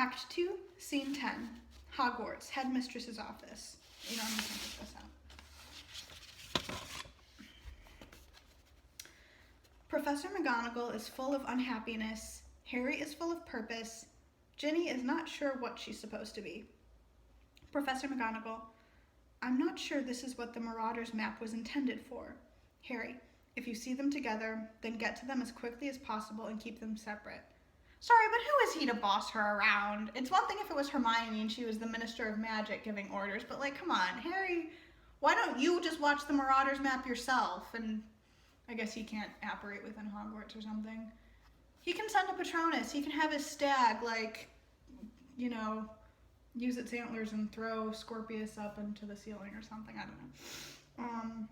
Act 2, Scene 10, Hogwarts, Headmistress's office. I'm just gonna take this out. Professor McGonagall is full of unhappiness. Harry is full of purpose. Ginny is not sure what she's supposed to be. Professor McGonagall, I'm not sure this is what the Marauders map was intended for. Harry, if you see them together, then get to them as quickly as possible and keep them separate. Sorry, but who is he to boss her around? It's one thing if it was Hermione and she was the Minister of Magic giving orders, but come on, Harry, why don't you just watch the Marauders map yourself? And I guess he can't operate within Hogwarts or something. He can send a Patronus. He can have his stag, use its antlers and throw Scorpius up into the ceiling or something. I don't know.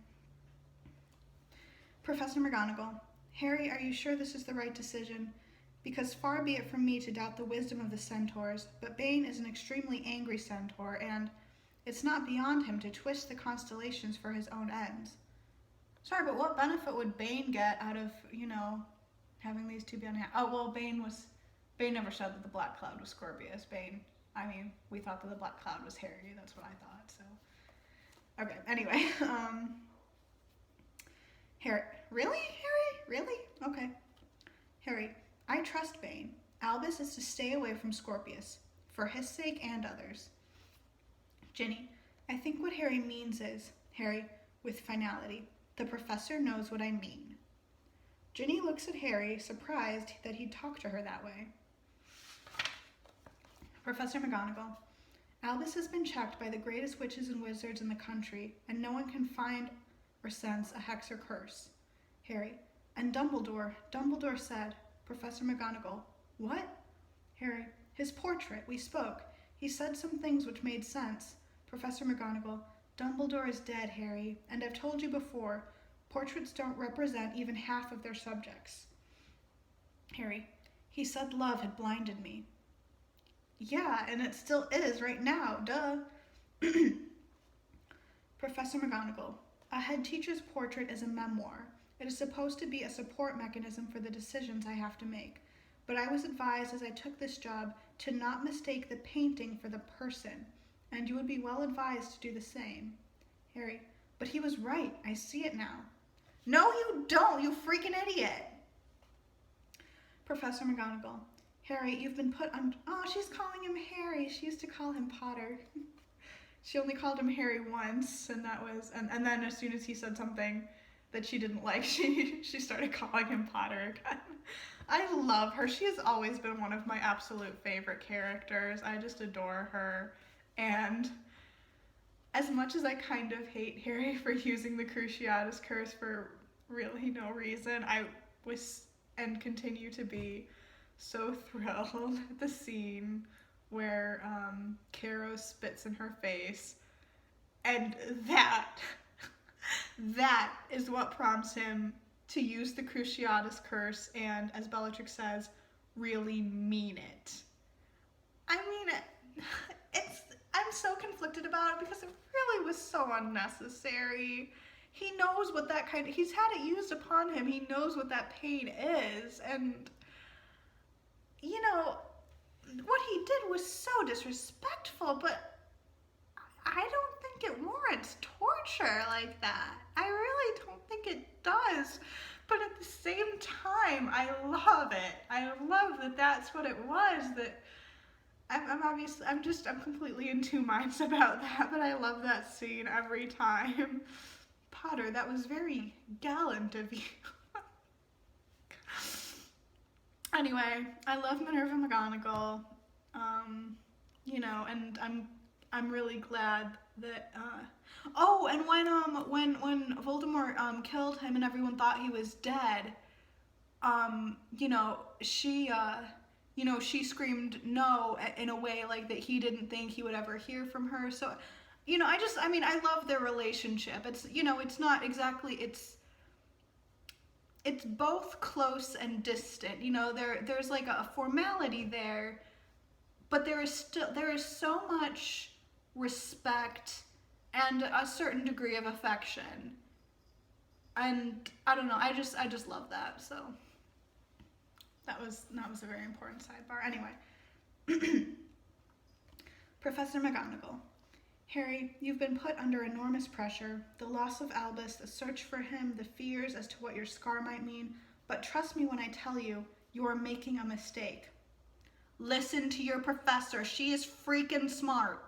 Professor McGonagall, Harry, are you sure this is the right decision? Because far be it from me to doubt the wisdom of the centaurs, but Bane is an extremely angry centaur, and it's not beyond him to twist the constellations for his own ends. Sorry, but what benefit would Bane get out of, having these two be unhappy? Oh, well, Bane never said that the Black Cloud was Scorpius. We thought that the Black Cloud was Harry. That's what I thought, so. Okay, anyway, Harry, really? Harry? Really? Okay. Harry, I trust Bane. Albus is to stay away from Scorpius, for his sake and others. Ginny, I think what Harry means is, Harry, with finality, the professor knows what I mean. Ginny looks at Harry, surprised that he'd talk to her that way. Professor McGonagall, Albus has been checked by the greatest witches and wizards in the country, and no one can find or sense a hex or curse. Harry, and Dumbledore said, Professor McGonagall, what? Harry, his portrait, we spoke. He said some things which made sense. Professor McGonagall, Dumbledore is dead, Harry, and I've told you before, portraits don't represent even half of their subjects. Harry, he said love had blinded me. Yeah, and it still is right now, duh. Professor McGonagall, a head teacher's portrait is a memoir. It is supposed to be a support mechanism for the decisions I have to make. But I was advised as I took this job to not mistake the painting for the person, and you would be well advised to do the same. Harry, but he was right. I see it now. No, you don't, you freaking idiot. Professor McGonagall, Harry, you've been put on... Oh, she's calling him Harry. She used to call him Potter. She only called him Harry once, and that was... And then as soon as he said something that she didn't like, she started calling him Potter again. I love her. She has always been one of my absolute favorite characters. I just adore her. And as much as I kind of hate Harry for using the Cruciatus Curse for really no reason, I was and continue to be so thrilled at the scene where Caro spits in her face, and that is what prompts him to use the Cruciatus Curse and, as Bellatrix says, really mean it. I mean, I'm so conflicted about it because it really was so unnecessary. He knows what he's had it used upon him. He knows what that pain is, and what he did was so disrespectful, but I don't think it warrants torture like that. I really don't think it does. But at the same time, I love it. I love that that's what it was. That I'm completely in two minds about that, but I love that scene every time. Potter, that was very gallant of you. Anyway, I love Minerva McGonagall, and I'm really glad that, and when Voldemort, killed him and everyone thought he was dead, she screamed no in a way like that he didn't think he would ever hear from her, so, I love their relationship. It's, it's not exactly, it's both close and distant, there's like a formality there, but there is so much respect and a certain degree of affection, and I don't know, I just love that. So that was a very important sidebar. Anyway, Professor McGonagall. Harry, you've been put under enormous pressure. The loss of Albus, the search for him, the fears as to what your scar might mean. But trust me when I tell you, you are making a mistake. Listen to your professor. She is freaking smart.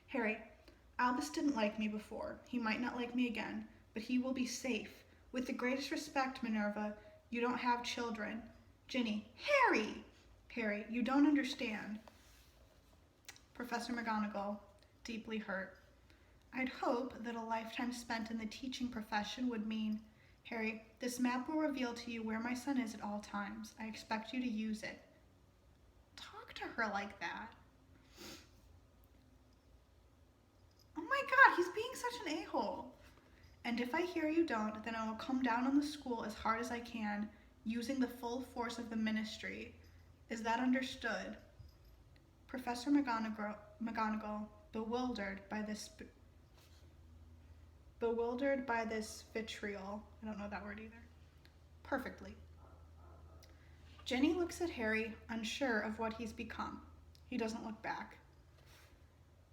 Harry, Albus didn't like me before. He might not like me again, but he will be safe. With the greatest respect, Minerva, you don't have children. Ginny, Harry! Harry, you don't understand. Professor McGonagall, deeply hurt. I'd hope that a lifetime spent in the teaching profession would mean, Harry, this map will reveal to you where my son is at all times. I expect you to use it. Talk to her like that. Oh my God, he's being such an a-hole. And if I hear you don't, then I will come down on the school as hard as I can, using the full force of the ministry. Is that understood? Professor McGonagall, bewildered by this vitriol. I don't know that word either. Perfectly. Ginny looks at Harry, unsure of what he's become. He doesn't look back.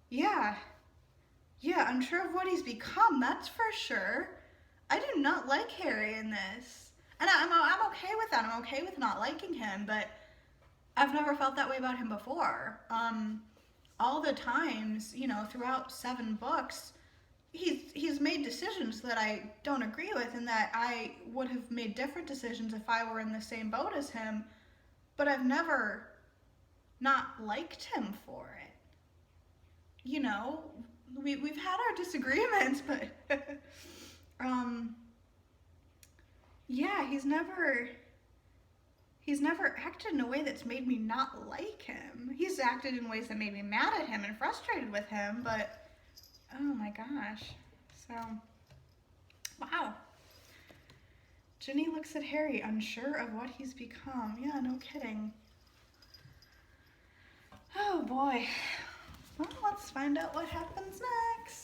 Yeah, unsure of what he's become, that's for sure. I do not like Harry in this. And I'm okay with that. I'm okay with not liking him, but I've never felt that way about him before. All the times, throughout 7 books, he's made decisions that I don't agree with and that I would have made different decisions if I were in the same boat as him, but I've never not liked him for it. We've had our disagreements, but yeah, he's never acted in a way that's made me not like him. He's acted in ways that made me mad at him and frustrated with him, but oh my gosh. So, wow. Ginny looks at Harry, unsure of what he's become. Yeah, no kidding. Oh boy. Well, let's find out what happens next.